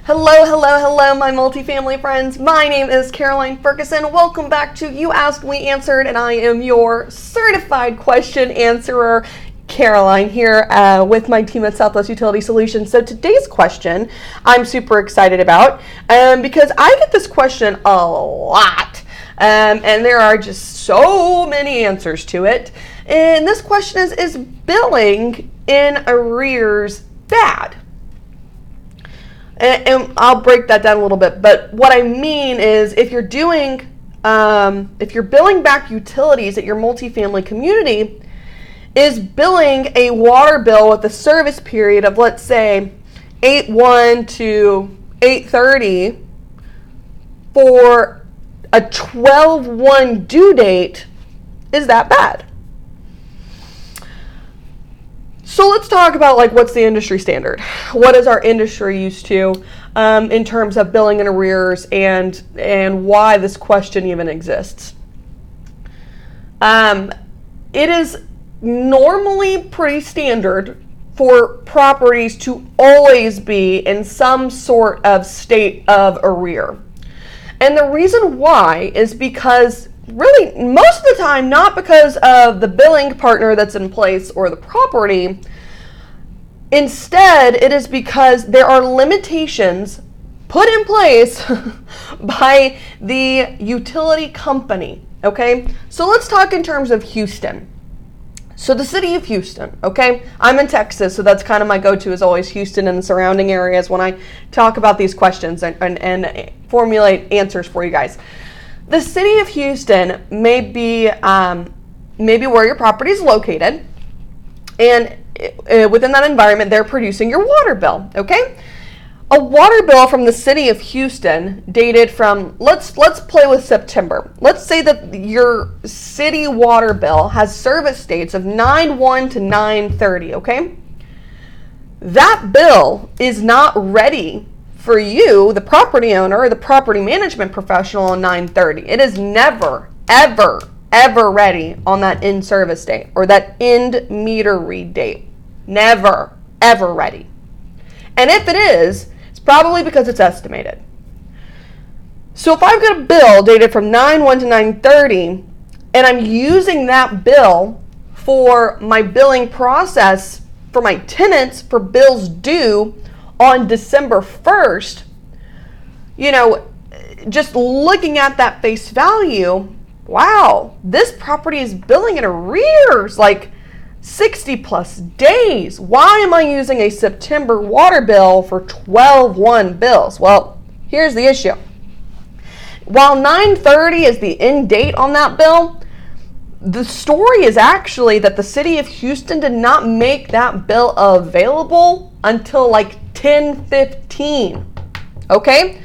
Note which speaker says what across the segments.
Speaker 1: Hello, hello, hello, my multifamily friends. My name is Caroline Ferguson. Welcome back to You Asked, We Answered, and I am your certified question answerer, Caroline, here with my team at Southwest Utility Solutions. So today's question I'm super excited about because I get this question a lot, and there are just so many answers to it. And this question is billing in arrears bad? And I'll break that down a little bit. But what I mean is if you're billing back utilities at your multifamily community, is billing a water bill with a service period of, let's say, 8/1 to 8/30 for a 12/1 due date, is that bad? So let's talk about what's the industry standard? What is our industry used to in terms of billing in arrears and why this question even exists? It is normally pretty standard for properties to always be in some sort of state of arrear. And the reason why is because really, most of the time, not because of the billing partner that's in place or the property. Instead, it is because there are limitations put in place by the utility company, okay? So let's talk in terms of Houston. So the city of Houston, okay? I'm in Texas, so that's kind of my go-to is always Houston and the surrounding areas when I talk about these questions and formulate answers for you guys. The city of Houston may be where your property is located, and within that environment, they're producing your water bill. Okay, a water bill from the city of Houston dated from let's play with September. Let's say that your city water bill has service dates of 9/1 to 9/30. Okay, that bill is not ready for you, the property owner or the property management professional, on 9/30. It is never, ever, ever ready on that end service date or that end meter read date. Never, ever ready. And if it is, it's probably because it's estimated. So if I've got a bill dated from 9/1 to 9/30 and I'm using that bill for my billing process for my tenants for bills due on December 1st, just looking at that face value, wow, this property is billing in arrears, 60 plus days. Why am I using a September water bill for 12/1 bills? Well, here's the issue. While 9/30 is the end date on that bill, the story is actually that the city of Houston did not make that bill available until 10/15. Okay?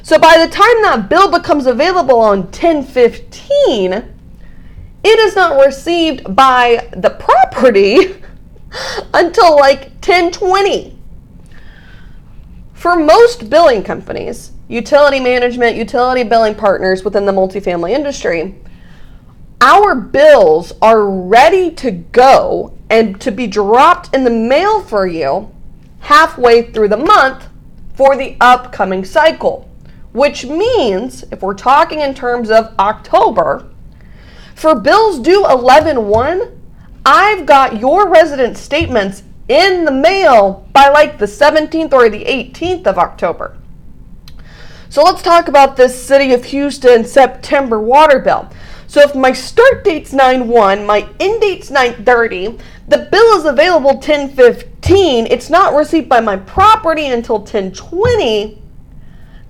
Speaker 1: So by the time that bill becomes available on 10/15, it is not received by the property until 10/20. For most billing companies, utility management, utility billing partners within the multifamily industry, our bills are ready to go and to be dropped in the mail for you halfway through the month for the upcoming cycle, which means if we're talking in terms of October, for bills due 11/1, I've got your resident statements in the mail by the 17th or the 18th of October. So let's talk about this city of Houston September water bill. So if my start date's 9/1, my end date's 9/30, the bill is available 10/15, it's not received by my property until 10/20,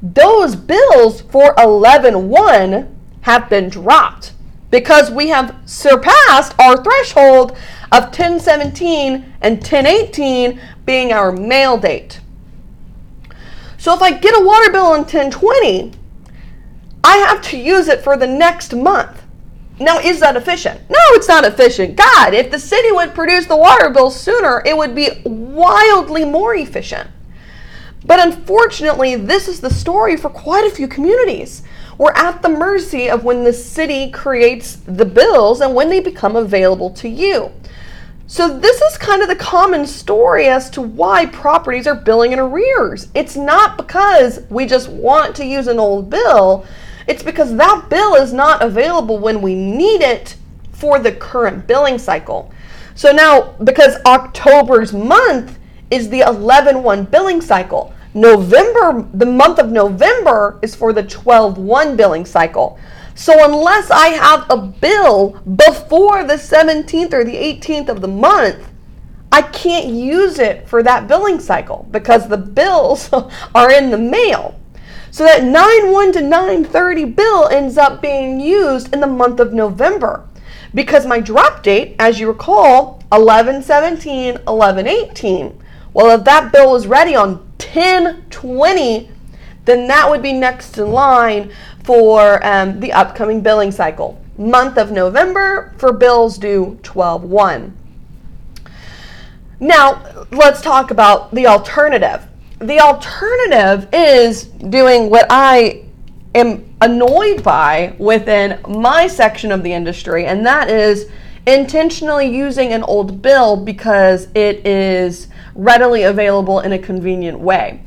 Speaker 1: those bills for 11/1 have been dropped because we have surpassed our threshold of 10/17 and 10/18 being our mail date. So if I get a water bill on 10/20, I have to use it for the next month. Now, is that efficient? No, it's not efficient. God, if the city would produce the water bill sooner, it would be wildly more efficient. But unfortunately, this is the story for quite a few communities. We're at the mercy of when the city creates the bills and when they become available to you. So this is kind of the common story as to why properties are billing in arrears. It's not because we just want to use an old bill. It's because that bill is not available when we need it for the current billing cycle. So now, because October's month is the 11/1 billing cycle, November, the month of November, is for the 12/1 billing cycle. So unless I have a bill before the 17th or the 18th of the month, I can't use it for that billing cycle because the bills are in the mail. So that 9/1 to 9/30 bill ends up being used in the month of November because my drop date, as you recall, 11/17, 11/18. Well, if that bill was ready on 10/20, then that would be next in line for the upcoming billing cycle. Month of November for bills due 12/1. Now, let's talk about the alternative. The alternative is doing what I am annoyed by within my section of the industry, and that is intentionally using an old bill because it is readily available in a convenient way.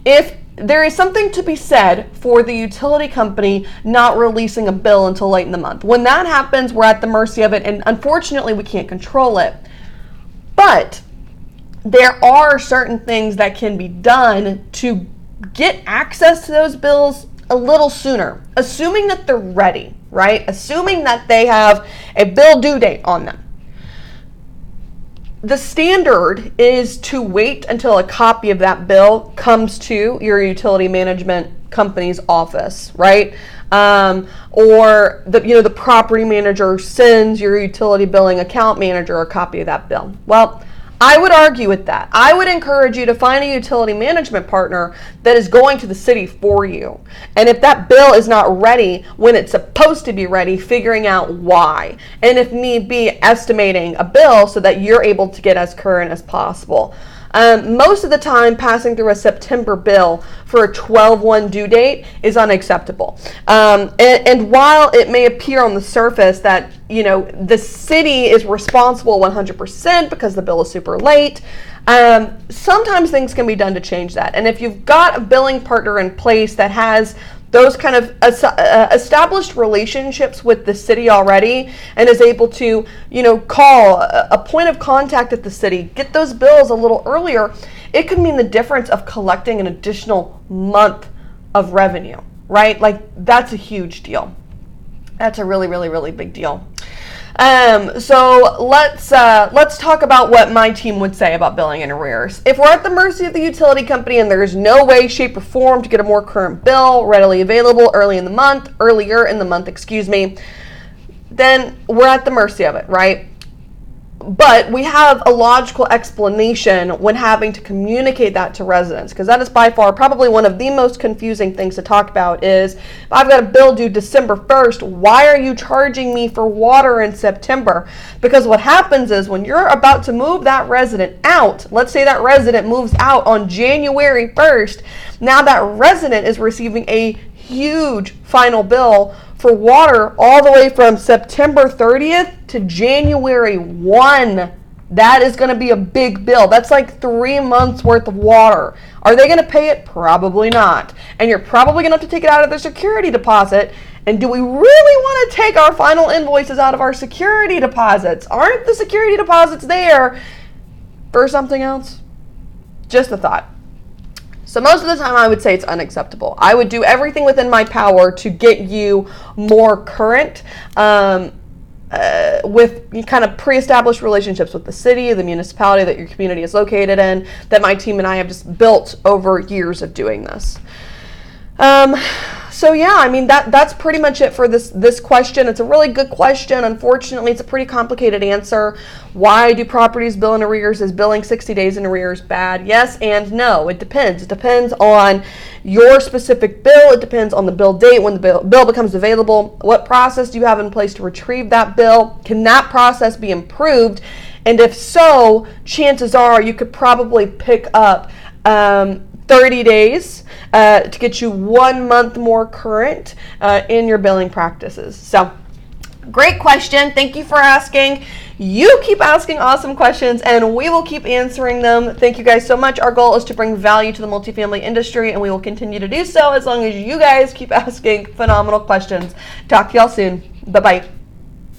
Speaker 1: If there is something to be said for the utility company not releasing a bill until late in the month. When that happens, we're at the mercy of it, and unfortunately, we can't control it. But there are certain things that can be done to get access to those bills a little sooner, assuming that they're ready, right? Assuming that they have a bill due date on them. The standard is to wait until a copy of that bill comes to your utility management company's office, right? Or the property manager sends your utility billing account manager a copy of that bill. Well, I would argue with that. I would encourage you to find a utility management partner that is going to the city for you. And if that bill is not ready when it's supposed to be ready, figuring out why. And if need be, estimating a bill so that you're able to get as current as possible. Most of the time, passing through a September bill for a 12/1 due date is unacceptable. And while it may appear on the surface that the city is responsible 100% because the bill is super late, sometimes things can be done to change that. And if you've got a billing partner in place that has those kind of established relationships with the city already and is able to, call a point of contact at the city, get those bills a little earlier, it could mean the difference of collecting an additional month of revenue, right? Like, that's a huge deal. That's a really, really, really big deal. So let's talk about what my team would say about billing in arrears. If we're at the mercy of the utility company and there's no way, shape, or form to get a more current bill readily available earlier in the month, then we're at the mercy of it, right? But we have a logical explanation when having to communicate that to residents, because that is by far probably one of the most confusing things to talk about is, if I've got a bill due December 1st, why are you charging me for water in September? Because what happens is when you're about to move that resident out, let's say that resident moves out on January 1st, now that resident is receiving a huge final bill for water all the way from September 30th to January 1. That is going to be a big bill. That's like 3 months worth of water. Are they going to pay it? Probably not. And you're probably going to have to take it out of their security deposit. And do we really want to take our final invoices out of our security deposits? Aren't the security deposits there for something else? Just a thought. So most of the time I would say it's unacceptable. I would do everything within my power to get you more current with kind of pre-established relationships with the city, the municipality that your community is located in, that my team and I have just built over years of doing this. So yeah, I mean, that's pretty much it for this question. It's a really good question. Unfortunately, it's a pretty complicated answer. Why do properties bill in arrears? Is billing 60 days in arrears bad? Yes and no. It depends. It depends on your specific bill. It depends on the bill date, when the bill becomes available. What process do you have in place to retrieve that bill? Can that process be improved? And if so, chances are you could probably pick up 30 days to get you 1 month more current in your billing practices. So Great question. Thank you for asking. You keep asking awesome questions and we will keep answering them. Thank you guys so much. Our goal is to bring value to the multifamily industry and we will continue to do so as long as you guys keep asking phenomenal questions. Talk to y'all soon. Bye-bye.